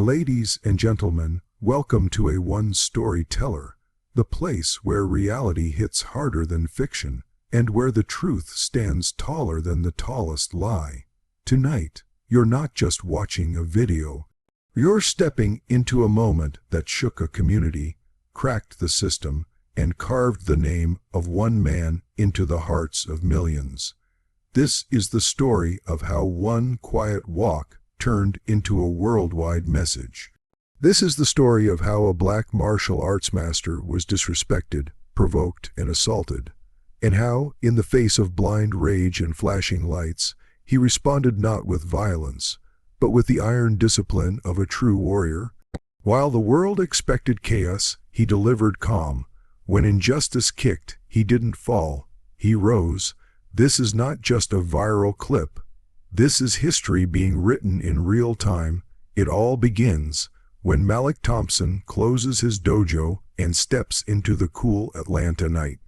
Ladies and gentlemen, welcome to a One Storyteller, the place where reality hits harder than fiction and where the truth stands taller than the tallest lie. Tonight, you're not just watching a video. You're stepping into a moment that shook a community, cracked the system, and carved the name of one man into the hearts of millions. This is the story of how one quiet walk turned into a worldwide message. This is the story of how a black martial arts master was disrespected, provoked, and assaulted, and how, in the face of blind rage and flashing lights, he responded not with violence, but with the iron discipline of a true warrior. While the world expected chaos, he delivered calm. When injustice kicked, he didn't fall, he rose. This is not just a viral clip. This is history being written in real time. It all begins when Malik Thompson closes his dojo and steps into the cool Atlanta night.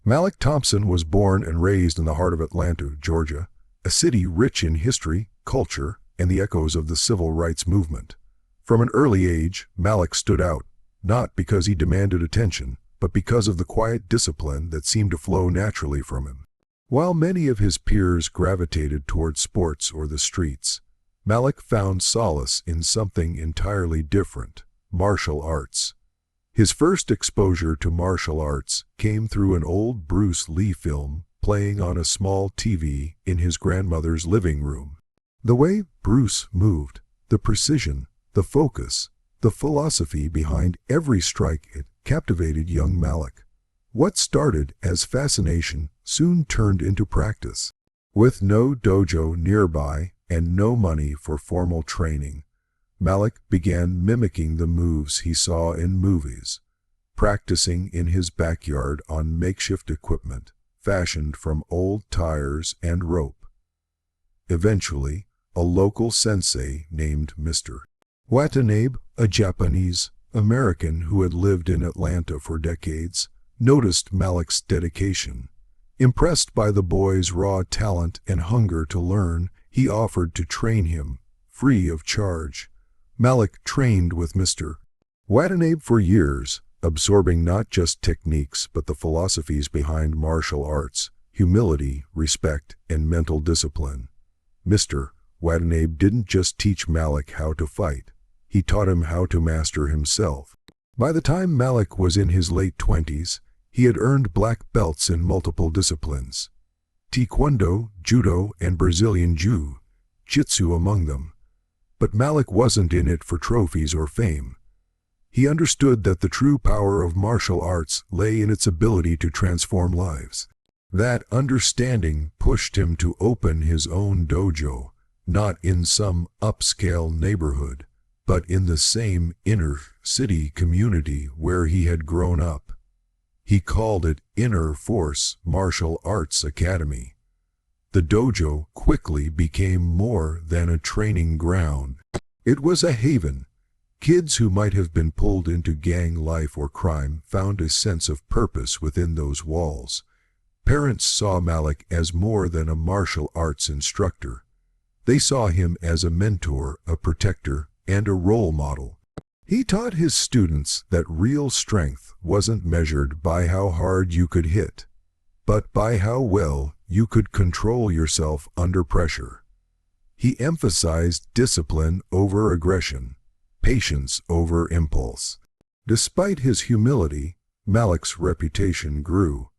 Malik Thompson was born and raised in the heart of Atlanta, Georgia, a city rich in history, culture, and the echoes of the civil rights movement. From an early age, Malik stood out, not because he demanded attention, but because of the quiet discipline that seemed to flow naturally from him. While many of his peers gravitated toward sports or the streets, Malik found solace in something entirely different: martial arts. His first exposure to martial arts came through an old Bruce Lee film playing on a small TV in his grandmother's living room. The way Bruce moved, the precision, the focus, the philosophy behind every strike, it captivated young Malik. What started as fascination soon turned into practice. With no dojo nearby and no money for formal training, Malik began mimicking the moves he saw in movies, practicing in his backyard on makeshift equipment fashioned from old tires and rope. Eventually, a local sensei named Mr. Watanabe, a Japanese American who had lived in Atlanta for decades, noticed Malik's dedication. Impressed by the boy's raw talent and hunger to learn, he offered to train him, free of charge. Malik trained with Mr. Watanabe for years, absorbing not just techniques but the philosophies behind martial arts: humility, respect, and mental discipline. Mr. Watanabe didn't just teach Malik how to fight, he taught him how to master himself. By the time Malik was in his late 20s, he had earned black belts in multiple disciplines: Taekwondo, Judo, and Brazilian Jiu-Jitsu among them. But Malik wasn't in it for trophies or fame. He understood that the true power of martial arts lay in its ability to transform lives. That understanding pushed him to open his own dojo, not in some upscale neighborhood, but in the same inner-city community where he had grown up. He called it Inner Force Martial Arts Academy. The dojo quickly became more than a training ground. It was a haven. Kids who might have been pulled into gang life or crime found a sense of purpose within those walls. Parents saw Malik as more than a martial arts instructor. They saw him as a mentor, a protector, and a role model. He taught his students that real strength wasn't measured by how hard you could hit, but by how well you could control yourself under pressure. He emphasized discipline over aggression, patience over impulse. Despite his humility, Malik's reputation grew.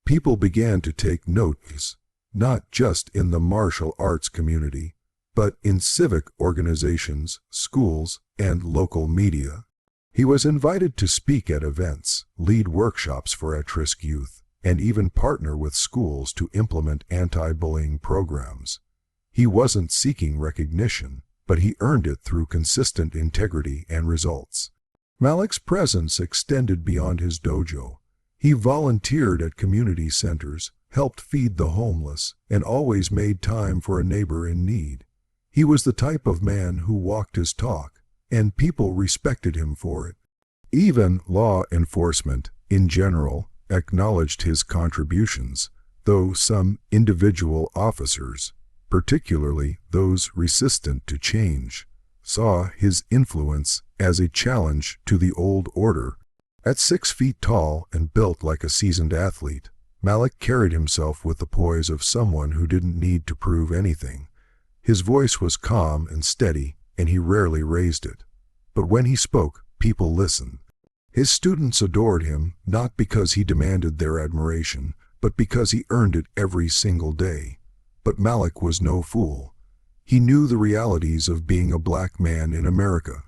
People began to take notice, not just in the martial arts community, but in civic organizations, schools, and local media. He was invited to speak at events, lead workshops for at-risk youth, and even partner with schools to implement anti-bullying programs. He wasn't seeking recognition, but he earned it through consistent integrity and results. Malik's presence extended beyond his dojo. He volunteered at community centers, helped feed the homeless, and always made time for a neighbor in need. He was the type of man who walked his talk, and people respected him for it. Even law enforcement, in general, acknowledged his contributions, though some individual officers, particularly those resistant to change, saw his influence as a challenge to the old order. At 6 feet tall and built like a seasoned athlete, Malik carried himself with the poise of someone who didn't need to prove anything. His voice was calm and steady, and he rarely raised it. But when he spoke, people listened. His students adored him, not because he demanded their admiration, but because he earned it every single day. But Malik was no fool. He knew the realities of being a black man in America.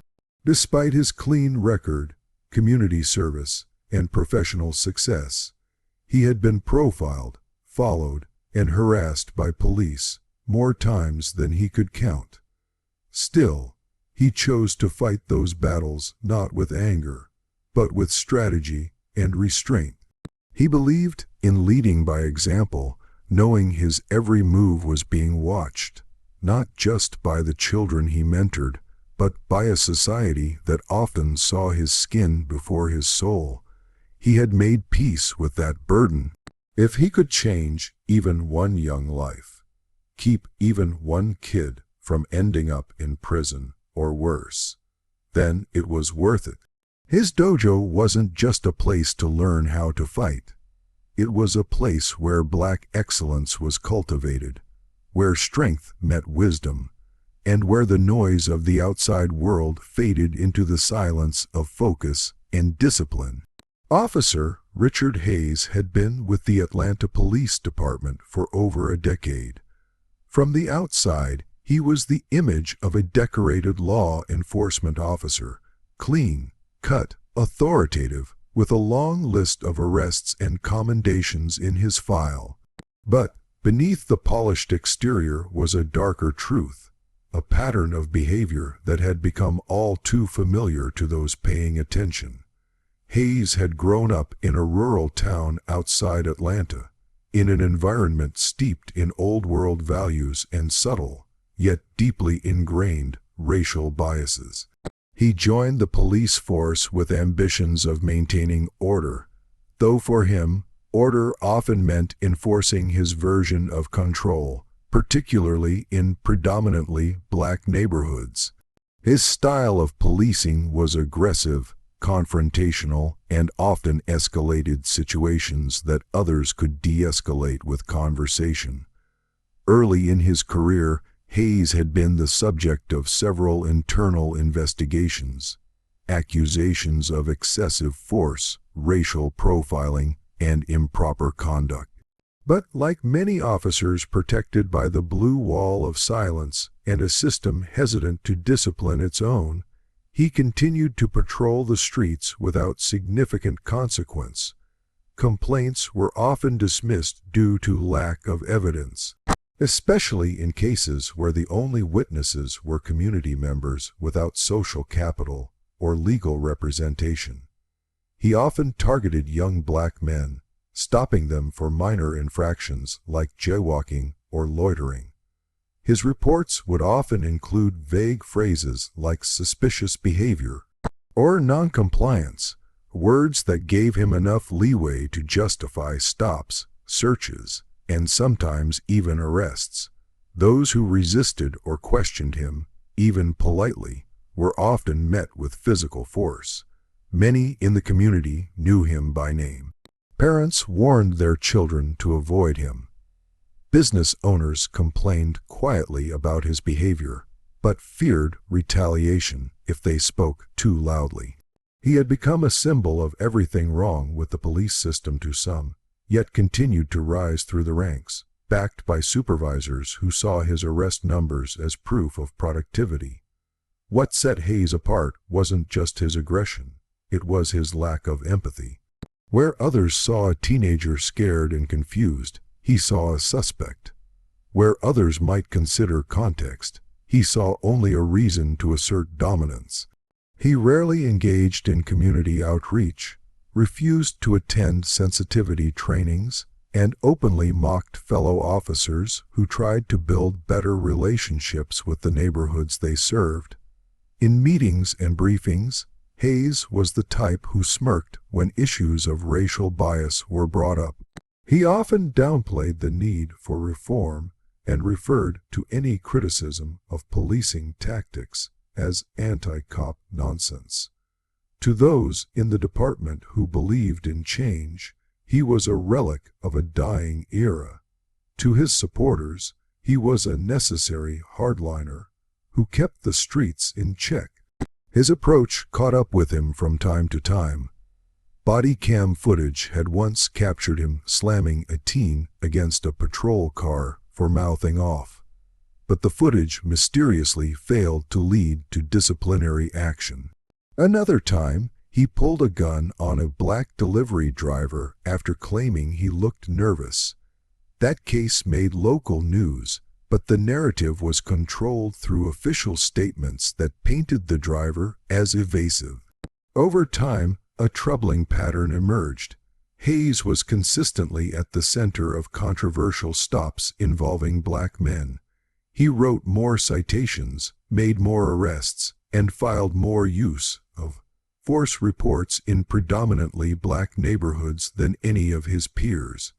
Despite his clean record, community service, and professional success, he had been profiled, followed, and harassed by police more times than he could count. Still, he chose to fight those battles not with anger, but with strategy and restraint. He believed in leading by example, knowing his every move was being watched, not just by the children he mentored, but by a society that often saw his skin before his soul. He had made peace with that burden. If he could change even one young life, keep even one kid from ending up in prison or worse, then it was worth it. His dojo wasn't just a place to learn how to fight. It was a place where black excellence was cultivated, where strength met wisdom, and where the noise of the outside world faded into the silence of focus and discipline. Officer Richard Hayes had been with the Atlanta Police Department for over a decade. From the outside, he was the image of a decorated law enforcement officer, clean, cut, authoritative, with a long list of arrests and commendations in his file. But beneath the polished exterior was a darker truth, a pattern of behavior that had become all too familiar to those paying attention. Hayes had grown up in a rural town outside Atlanta, in an environment steeped in old-world values and subtle, yet deeply ingrained, racial biases. He joined the police force with ambitions of maintaining order, though for him, order often meant enforcing his version of control, particularly in predominantly black neighborhoods. His style of policing was aggressive, confrontational, and often escalated situations that others could de-escalate with conversation. Early in his career, Hayes had been the subject of several internal investigations, accusations of excessive force, racial profiling, and improper conduct. But like many officers protected by the blue wall of silence and a system hesitant to discipline its own, he continued to patrol the streets without significant consequence. Complaints were often dismissed due to lack of evidence, especially in cases where the only witnesses were community members without social capital or legal representation. He often targeted young black men, stopping them for minor infractions like jaywalking or loitering. His reports would often include vague phrases like suspicious behavior or noncompliance, words that gave him enough leeway to justify stops, searches, and sometimes even arrests. Those who resisted or questioned him, even politely, were often met with physical force. Many in the community knew him by name. Parents warned their children to avoid him. Business owners complained quietly about his behavior, but feared retaliation if they spoke too loudly. He had become a symbol of everything wrong with the police system to some, yet continued to rise through the ranks, backed by supervisors who saw his arrest numbers as proof of productivity. What set Hayes apart wasn't just his aggression, it was his lack of empathy. Where others saw a teenager scared and confused, he saw a suspect. Where others might consider context, he saw only a reason to assert dominance. He rarely engaged in community outreach, refused to attend sensitivity trainings, and openly mocked fellow officers who tried to build better relationships with the neighborhoods they served. In meetings and briefings, Hayes was the type who smirked when issues of racial bias were brought up. He often downplayed the need for reform and referred to any criticism of policing tactics as anti-cop nonsense. To those in the department who believed in change, he was a relic of a dying era. To his supporters, he was a necessary hardliner who kept the streets in check. His approach caught up with him from time to time. Body cam footage had once captured him slamming a teen against a patrol car for mouthing off. But the footage mysteriously failed to lead to disciplinary action. Another time, he pulled a gun on a black delivery driver after claiming he looked nervous. That case made local news, but the narrative was controlled through official statements that painted the driver as evasive. Over time, a troubling pattern emerged. Hayes was consistently at the center of controversial stops involving black men. He wrote more citations, made more arrests, and filed more use of force reports in predominantly black neighborhoods than any of his peers.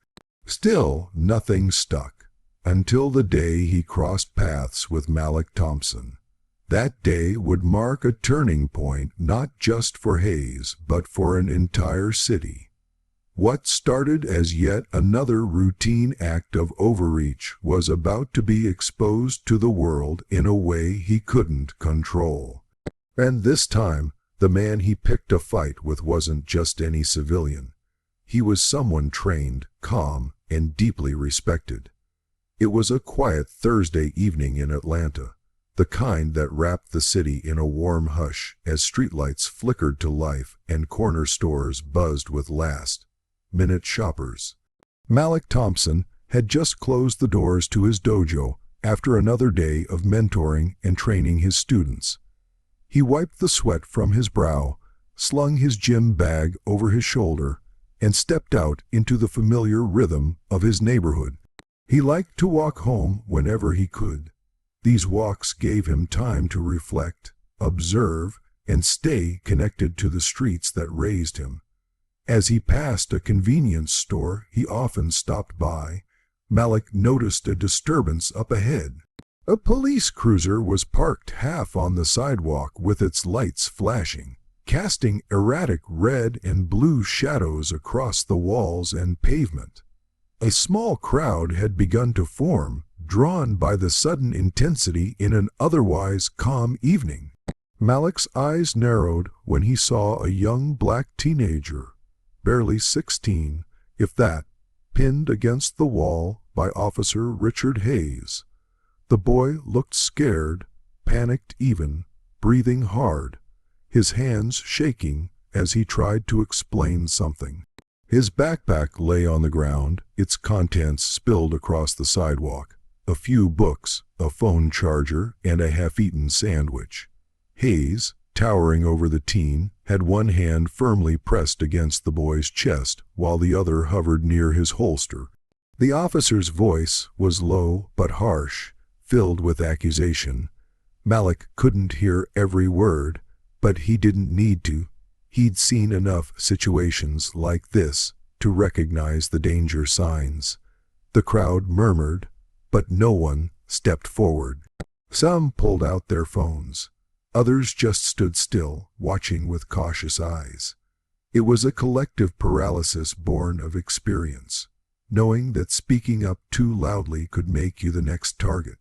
Still, nothing stuck, until the day he crossed paths with Malik Thompson. That day would mark a turning point not just for Hayes, but for an entire city. What started as yet another routine act of overreach was about to be exposed to the world in a way he couldn't control. And this time, the man he picked a fight with wasn't just any civilian. He was someone trained, calm, and deeply respected. It was a quiet Thursday evening in Atlanta, the kind that wrapped the city in a warm hush as streetlights flickered to life and corner stores buzzed with last-minute shoppers. Malik Thompson had just closed the doors to his dojo after another day of mentoring and training his students. He wiped the sweat from his brow, slung his gym bag over his shoulder, and stepped out into the familiar rhythm of his neighborhood. He liked to walk home whenever he could. These walks gave him time to reflect, observe, and stay connected to the streets that raised him. As he passed a convenience store he often stopped by, Malik noticed a disturbance up ahead. A police cruiser was parked half on the sidewalk with its lights flashing, casting erratic red and blue shadows across the walls and pavement. A small crowd had begun to form, drawn by the sudden intensity in an otherwise calm evening. Malik's eyes narrowed when he saw a young black teenager, barely 16, if that, pinned against the wall by Officer Richard Hayes. The boy looked scared, panicked even, breathing hard, his hands shaking as he tried to explain something. His backpack lay on the ground, its contents spilled across the sidewalk. A few books, a phone charger, and a half-eaten sandwich. Hayes, towering over the teen, had one hand firmly pressed against the boy's chest while the other hovered near his holster. The officer's voice was low but harsh, filled with accusation. Malik couldn't hear every word, but he didn't need to. He'd seen enough situations like this to recognize the danger signs. The crowd murmured, but no one stepped forward. Some pulled out their phones. Others just stood still, watching with cautious eyes. It was a collective paralysis born of experience, knowing that speaking up too loudly could make you the next target.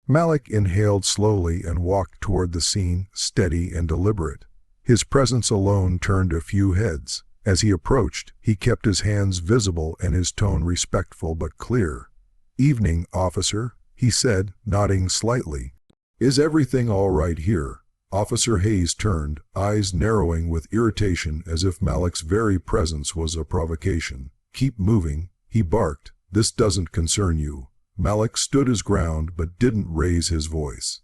Malik inhaled slowly and walked toward the scene, steady and deliberate. His presence alone turned a few heads. As he approached, he kept his hands visible and his tone respectful but clear. "Evening, officer," he said, nodding slightly. "Is everything all right here?" Officer Hayes turned, eyes narrowing with irritation as if Malik's very presence was a provocation. "Keep moving," he barked. "This doesn't concern you." Malik stood his ground but didn't raise his voice.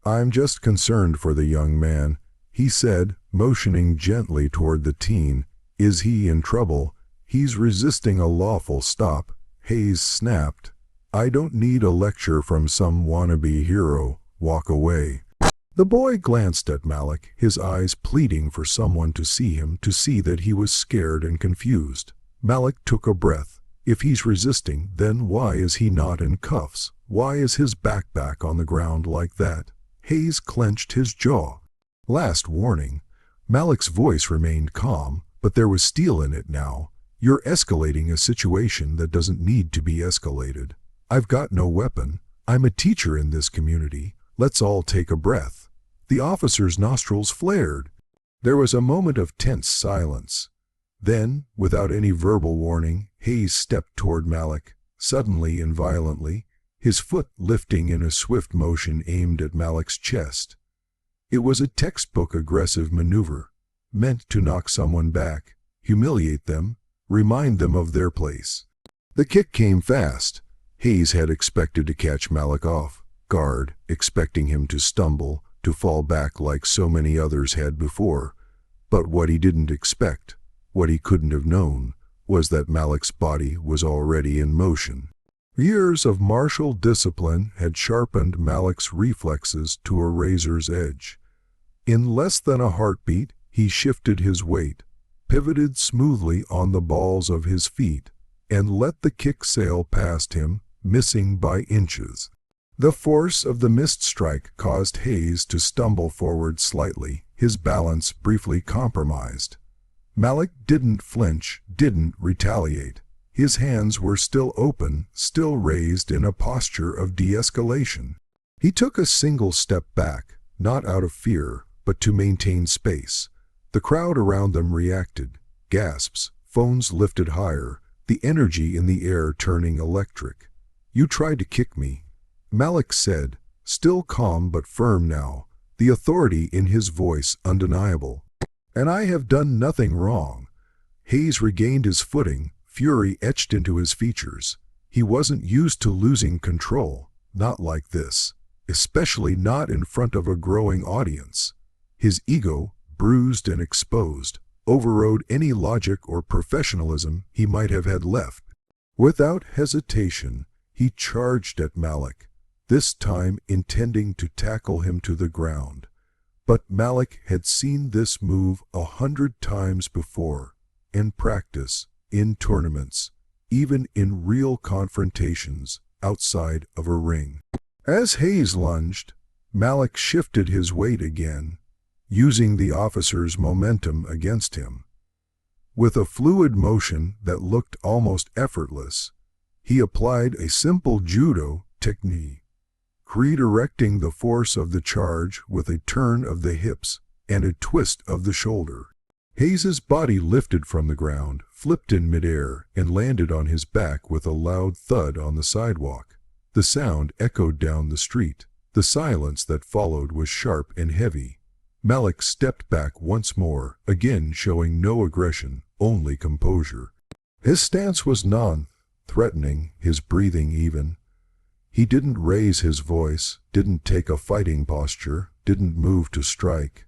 "I'm just concerned for the young man," he said, motioning gently toward the teen. "Is he in trouble? He's resisting a lawful stop." Hayes snapped. "I don't need a lecture from some wannabe hero. Walk away." The boy glanced at Malik, his eyes pleading for someone to see him, to see that he was scared and confused. Malik took a breath. If he's resisting, then why is he not in cuffs? Why is his backpack on the ground like that? Hayes clenched his jaw. Last warning. Malik's voice remained calm, but there was steel in it now. You're escalating a situation that doesn't need to be escalated. I've got no weapon. I'm a teacher in this community. Let's all take a breath. The officer's nostrils flared. There was a moment of tense silence. Then, without any verbal warning, Hayes stepped toward Malik, suddenly and violently, his foot lifting in a swift motion aimed at Malik's chest. It was a textbook aggressive maneuver, meant to knock someone back, humiliate them, remind them of their place. The kick came fast. Hayes had expected to catch Malik off guard, expecting him to stumble, to fall back like so many others had before. But what he didn't expect, what he couldn't have known, was that Malik's body was already in motion. Years of martial discipline had sharpened Malik's reflexes to a razor's edge. In less than a heartbeat, he shifted his weight, pivoted smoothly on the balls of his feet, and let the kick sail past him, missing by inches. The force of the missed strike caused Hayes to stumble forward slightly, his balance briefly compromised. Malik didn't flinch, didn't retaliate. His hands were still open, still raised in a posture of de-escalation. He took a single step back, not out of fear, but to maintain space. The crowd around them reacted. Gasps, phones lifted higher, the energy in the air turning electric. "You tried to kick me," Malik said, still calm but firm now, the authority in his voice undeniable. "And I have done nothing wrong." Hayes regained his footing, fury etched into his features. He wasn't used to losing control, not like this, especially not in front of a growing audience. His ego, bruised and exposed, overrode any logic or professionalism he might have had left. Without hesitation, he charged at Malik, this time intending to tackle him to the ground. But Malik had seen this move 100 times before, in practice, in tournaments, even in real confrontations outside of a ring. As Hayes lunged, Malik shifted his weight again, using the officer's momentum against him. With a fluid motion that looked almost effortless, he applied a simple judo technique, redirecting the force of the charge with a turn of the hips and a twist of the shoulder. Hayes's body lifted from the ground, flipped in midair, and landed on his back with a loud thud on the sidewalk. The sound echoed down the street. The silence that followed was sharp and heavy. Malik stepped back once more, again showing no aggression, only composure. His stance was non-threatening, his breathing even. He didn't raise his voice, didn't take a fighting posture, didn't move to strike.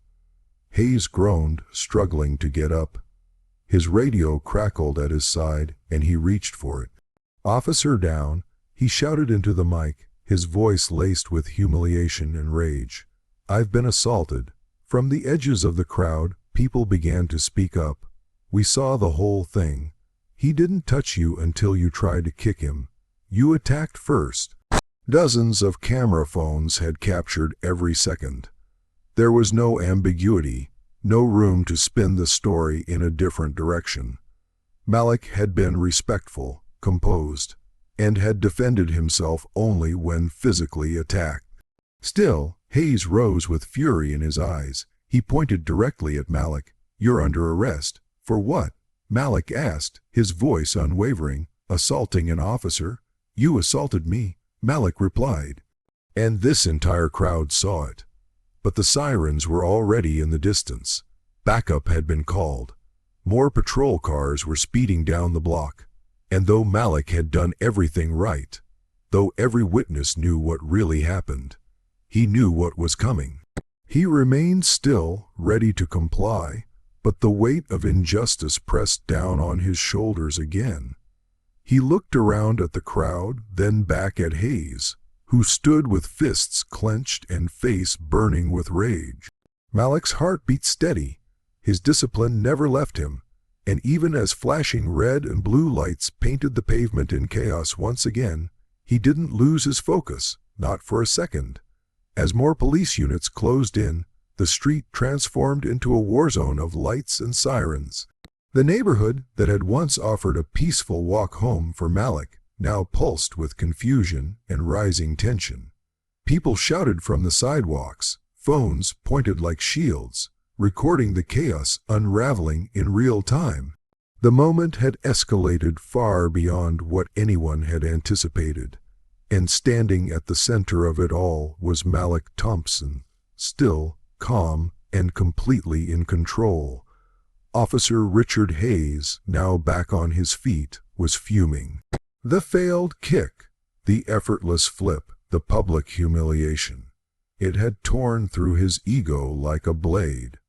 Hayes groaned, struggling to get up. His radio crackled at his side, and he reached for it. "Officer down," he shouted into the mic, his voice laced with humiliation and rage. "I've been assaulted." From the edges of the crowd, people began to speak up. "We saw the whole thing. He didn't touch you until you tried to kick him. You attacked first." Dozens of camera phones had captured every second. There was no ambiguity, no room to spin the story in a different direction. Malik had been respectful, composed, and had defended himself only when physically attacked. Still, Hayes rose with fury in his eyes. He pointed directly at Malik. "You're under arrest." "For what?" Malik asked, his voice unwavering. "Assaulting an officer." "You assaulted me," Malik replied. And this entire crowd saw it. But the sirens were already in the distance. Backup had been called. More patrol cars were speeding down the block. And though Malik had done everything right, though every witness knew what really happened, he knew what was coming. He remained still, ready to comply, but the weight of injustice pressed down on his shoulders again. He looked around at the crowd, then back at Hayes, who stood with fists clenched and face burning with rage. Malik's heart beat steady. His discipline never left him, and even as flashing red and blue lights painted the pavement in chaos once again, he didn't lose his focus, not for a second. As more police units closed in, the street transformed into a war zone of lights and sirens. The neighborhood that had once offered a peaceful walk home for Malik now pulsed with confusion and rising tension. People shouted from the sidewalks, phones pointed like shields, recording the chaos unraveling in real time. The moment had escalated far beyond what anyone had anticipated, and standing at the center of it all was Malik Thompson, still, calm, and completely in control. Officer Richard Hayes, now back on his feet, was fuming. The failed kick, the effortless flip, the public humiliation. It had torn through his ego like a blade.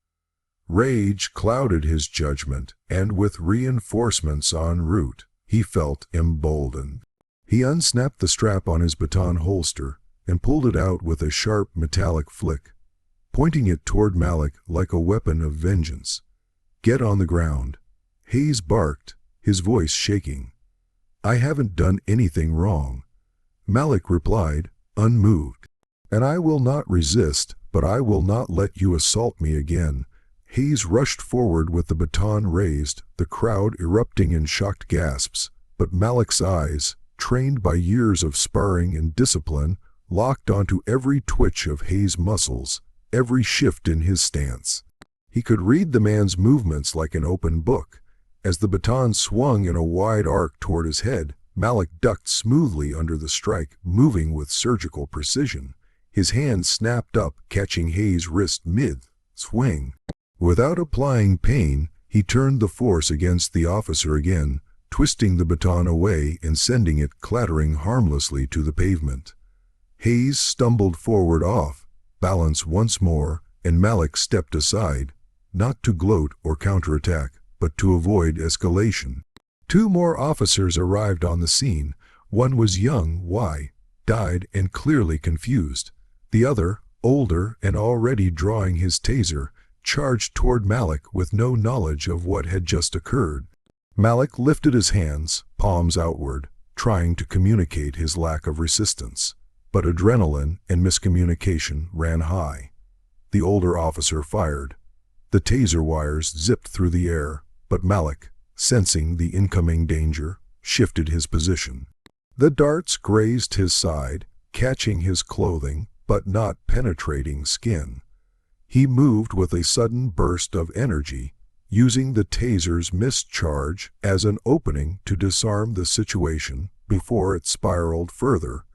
Rage clouded his judgment, and with reinforcements en route, he felt emboldened. He unsnapped the strap on his baton holster and pulled it out with a sharp metallic flick, pointing it toward Malik like a weapon of vengeance. "Get on the ground," Hayes barked, his voice shaking. "I haven't done anything wrong," Malik replied, unmoved. "And I will not resist, but I will not let you assault me again." Hayes rushed forward with the baton raised, the crowd erupting in shocked gasps, but Malik's eyes, trained by years of sparring and discipline, locked onto every twitch of Hayes' muscles, every shift in his stance. He could read the man's movements like an open book. As the baton swung in a wide arc toward his head, Malik ducked smoothly under the strike, moving with surgical precision. His hand snapped up, catching Hayes' wrist mid-swing. Without applying pain, he turned the force against the officer again, twisting the baton away and sending it clattering harmlessly to the pavement. Hayes stumbled forward off balance once more, and Malik stepped aside, not to gloat or counterattack, but to avoid escalation. Two more officers arrived on the scene. One was young, wide-eyed, and clearly confused. The other, older and already drawing his taser, charged toward Malik with no knowledge of what had just occurred. Malik lifted his hands, palms outward, trying to communicate his lack of resistance. But adrenaline and miscommunication ran high. The older officer fired. The taser wires zipped through the air, but Malik, sensing the incoming danger, shifted his position. The darts grazed his side, catching his clothing, but not penetrating skin. He moved with a sudden burst of energy, using the taser's mischarge as an opening to disarm the situation before it spiraled further.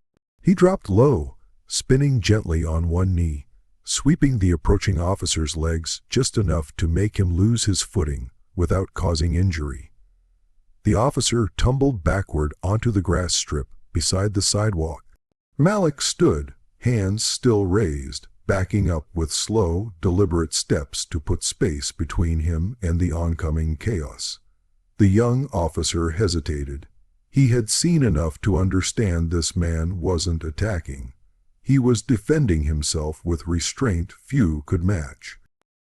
He dropped low, spinning gently on one knee, sweeping the approaching officer's legs just enough to make him lose his footing without causing injury. The officer tumbled backward onto the grass strip beside the sidewalk. Malik stood, hands still raised, backing up with slow, deliberate steps to put space between him and the oncoming chaos. The young officer hesitated. He had seen enough to understand this man wasn't attacking. He was defending himself with restraint few could match.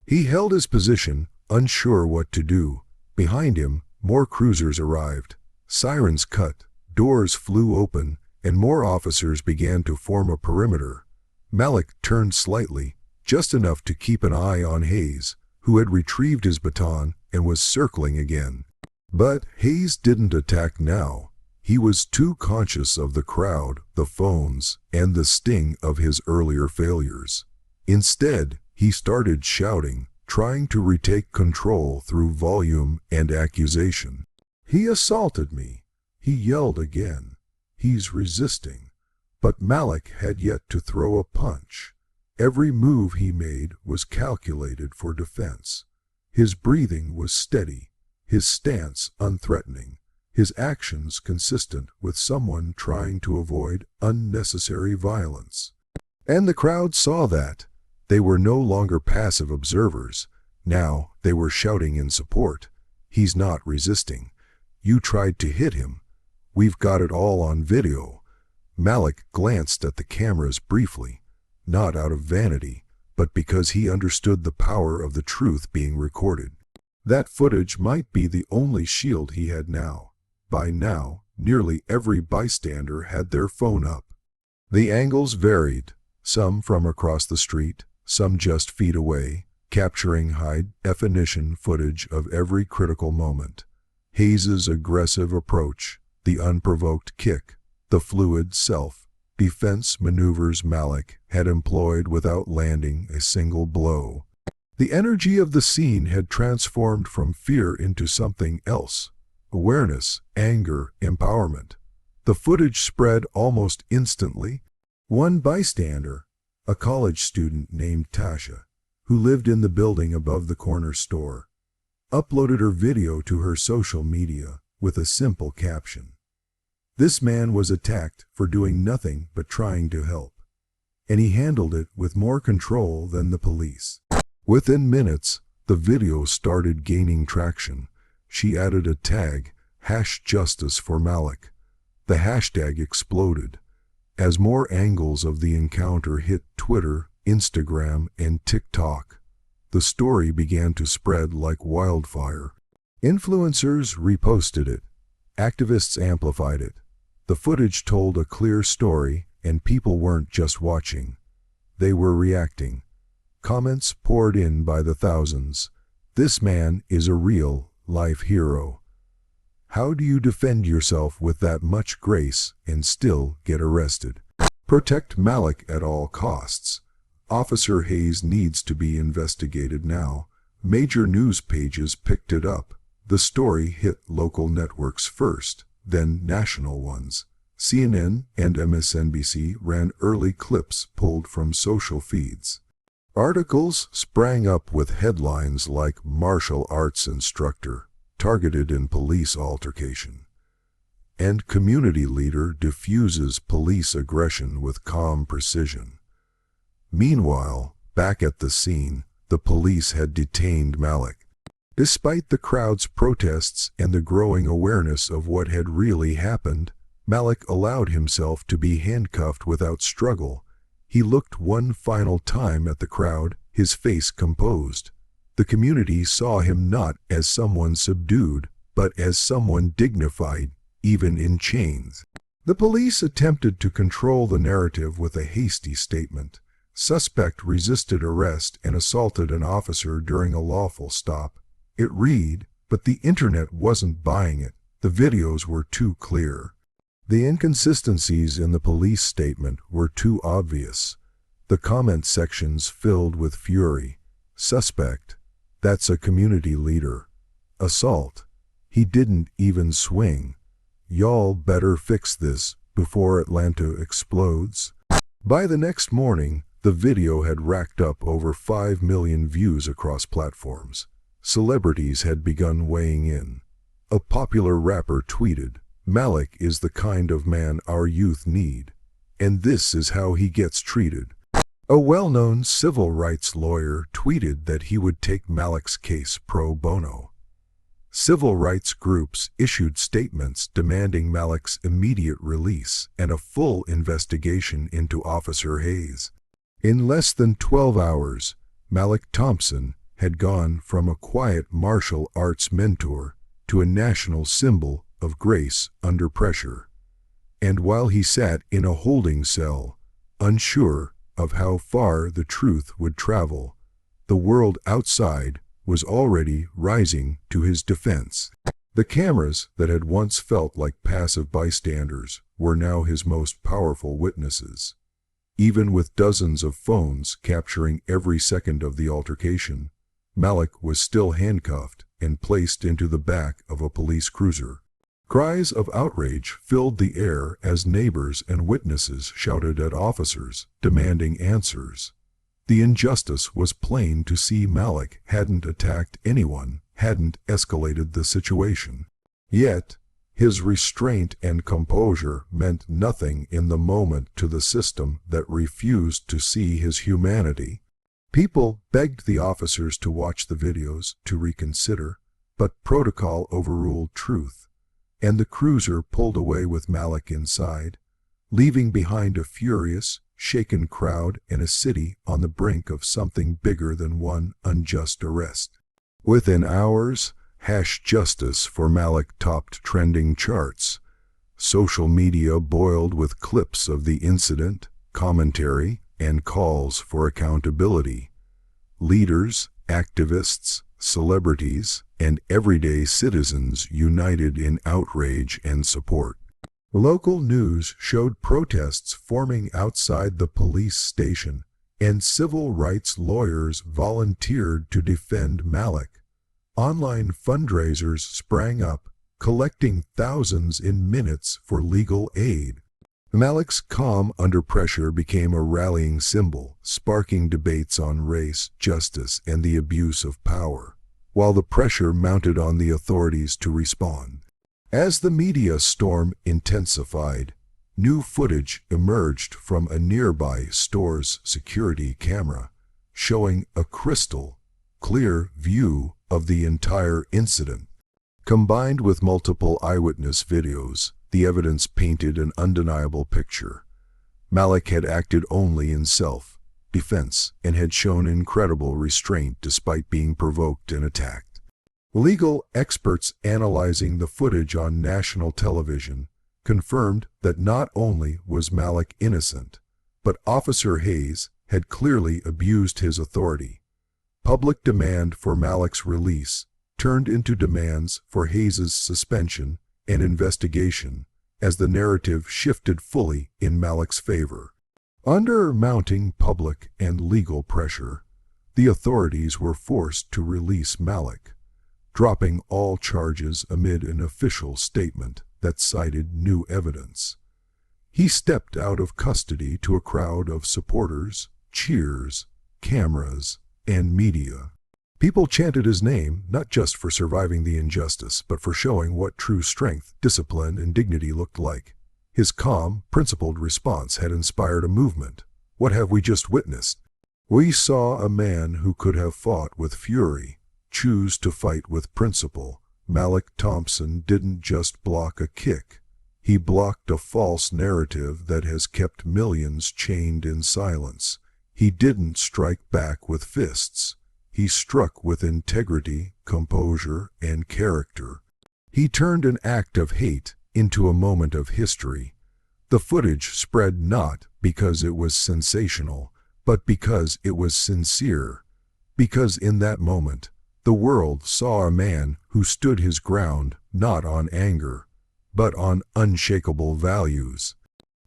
He held his position, unsure what to do. Behind him, more cruisers arrived. Sirens cut, doors flew open, and more officers began to form a perimeter. Malik turned slightly, just enough to keep an eye on Hayes, who had retrieved his baton and was circling again. But Hayes didn't attack now. He was too conscious of the crowd, the phones, and the sting of his earlier failures. Instead, he started shouting, trying to retake control through volume and accusation. "He assaulted me," he yelled again. "He's resisting." But Malik had yet to throw a punch. Every move he made was calculated for defense. His breathing was steady, his stance unthreatening, his actions consistent with someone trying to avoid unnecessary violence. And the crowd saw that. They were no longer passive observers. Now they were shouting in support. "He's not resisting. You tried to hit him. We've got it all on video." Malik glanced at the cameras briefly, not out of vanity, but because he understood the power of the truth being recorded. That footage might be the only shield he had now. By now, nearly every bystander had their phone up. The angles varied. some from across the street, some just feet away, capturing high-definition footage of every critical moment. Hayes's aggressive approach, the unprovoked kick, the fluid self-defense maneuvers Malik had employed without landing a single blow. The energy of the scene had transformed from fear into something else: awareness, anger, empowerment. The footage spread almost instantly. One bystander, a college student named Tasha, who lived in the building above the corner store, uploaded her video to her social media with a simple caption. This man was attacked for doing nothing but trying to help, and he handled it with more control than the police. Within minutes, the video started gaining traction. She added a tag, #JusticeForMalik. The hashtag exploded. As more angles of the encounter hit Twitter, Instagram, and TikTok, the story began to spread like wildfire. Influencers reposted it. Activists amplified it. The footage told a clear story, and people weren't just watching. They were reacting. Comments poured in by the thousands. "This man is a real-life hero. How do you defend yourself with that much grace and still get arrested? Protect Malik at all costs. Officer Hayes needs to be investigated now." Major news pages picked it up. The story hit local networks first, then national ones. CNN and MSNBC ran early clips pulled from social feeds. Articles sprang up with headlines like "Martial Arts Instructor Targeted in Police Altercation" and "Community Leader Diffuses Police Aggression with Calm Precision." Meanwhile, back at the scene, the police had detained Malik. Despite the crowd's protests and the growing awareness of what had really happened, Malik allowed himself to be handcuffed without struggle. He looked one final time at the crowd, his face composed. The community saw him not as someone subdued, but as someone dignified, even in chains. The police attempted to control the narrative with a hasty statement. Suspect resisted arrest and assaulted an officer during a lawful stop. It read, but the internet wasn't buying it. The videos were too clear. The inconsistencies in the police statement were too obvious. The comment sections filled with fury. Suspect: "That's a community leader." Assault: "He didn't even swing. Y'all better fix this before Atlanta explodes." By the next morning, the video had racked up over 5 million views across platforms. Celebrities had begun weighing in. A popular rapper tweeted, "Malik is the kind of man our youth need, and this is how he gets treated." A well-known civil rights lawyer tweeted that he would take Malik's case pro bono. Civil rights groups issued statements demanding Malik's immediate release and a full investigation into Officer Hayes. In less than 12 hours, Malik Thompson had gone from a quiet martial arts mentor to a national symbol of grace under pressure. And while he sat in a holding cell, unsure of how far the truth would travel, the world outside was already rising to his defense. The cameras that had once felt like passive bystanders were now his most powerful witnesses. Even with dozens of phones capturing every second of the altercation, Malik was still handcuffed and placed into the back of a police cruiser. Cries of outrage filled the air as neighbors and witnesses shouted at officers, demanding answers. The injustice was plain to see. Malik hadn't attacked anyone, hadn't escalated the situation. Yet, his restraint and composure meant nothing in the moment to the system that refused to see his humanity. People begged the officers to watch the videos, to reconsider, but protocol overruled truth, and the cruiser pulled away with Malik inside, leaving behind a furious, shaken crowd and a city on the brink of something bigger than one unjust arrest. Within hours, #JusticeForMalik topped trending charts. Social media boiled with clips of the incident, commentary, and calls for accountability. Leaders, activists, celebrities, and everyday citizens united in outrage and support. Local news showed protests forming outside the police station, and civil rights lawyers volunteered to defend Malik. Online fundraisers sprang up, collecting thousands in minutes for legal aid. Malik's calm under pressure became a rallying symbol, sparking debates on race, justice, and the abuse of power, while the pressure mounted on the authorities to respond. As the media storm intensified, new footage emerged from a nearby store's security camera, showing a crystal clear view of the entire incident. Combined with multiple eyewitness videos, the evidence painted an undeniable picture. Malik had acted only in self-defense and had shown incredible restraint despite being provoked and attacked. Legal experts analyzing the footage on national television confirmed that not only was Malik innocent, but Officer Hayes had clearly abused his authority. Public demand for Malik's release turned into demands for Hayes's suspension and investigation as the narrative shifted fully in Malik's favor. Under mounting public and legal pressure, the authorities were forced to release Malik, dropping all charges amid an official statement that cited new evidence. He stepped out of custody to a crowd of supporters, cheers, cameras, and media. People chanted his name not just for surviving the injustice, but for showing what true strength, discipline, and dignity looked like. His calm, principled response had inspired a movement. What have we just witnessed? We saw a man who could have fought with fury choose to fight with principle. Malik Thompson didn't just block a kick. He blocked a false narrative that has kept millions chained in silence. He didn't strike back with fists. He struck with integrity, composure, and character. He turned an act of hate into a moment of history. The footage spread not because it was sensational, but because it was sincere. Because in that moment, the world saw a man who stood his ground not on anger, but on unshakable values.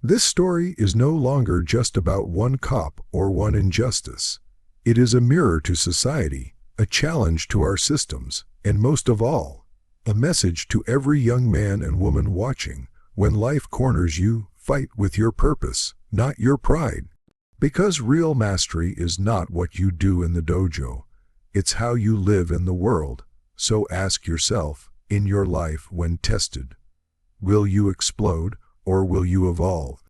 This story is no longer just about one cop or one injustice. It is a mirror to society, a challenge to our systems, and most of all, a message to every young man and woman watching. When life corners you, fight with your purpose, not your pride. Because real mastery is not what you do in the dojo. It's how you live in the world. So ask yourself, in your life when tested, will you explode or will you evolve?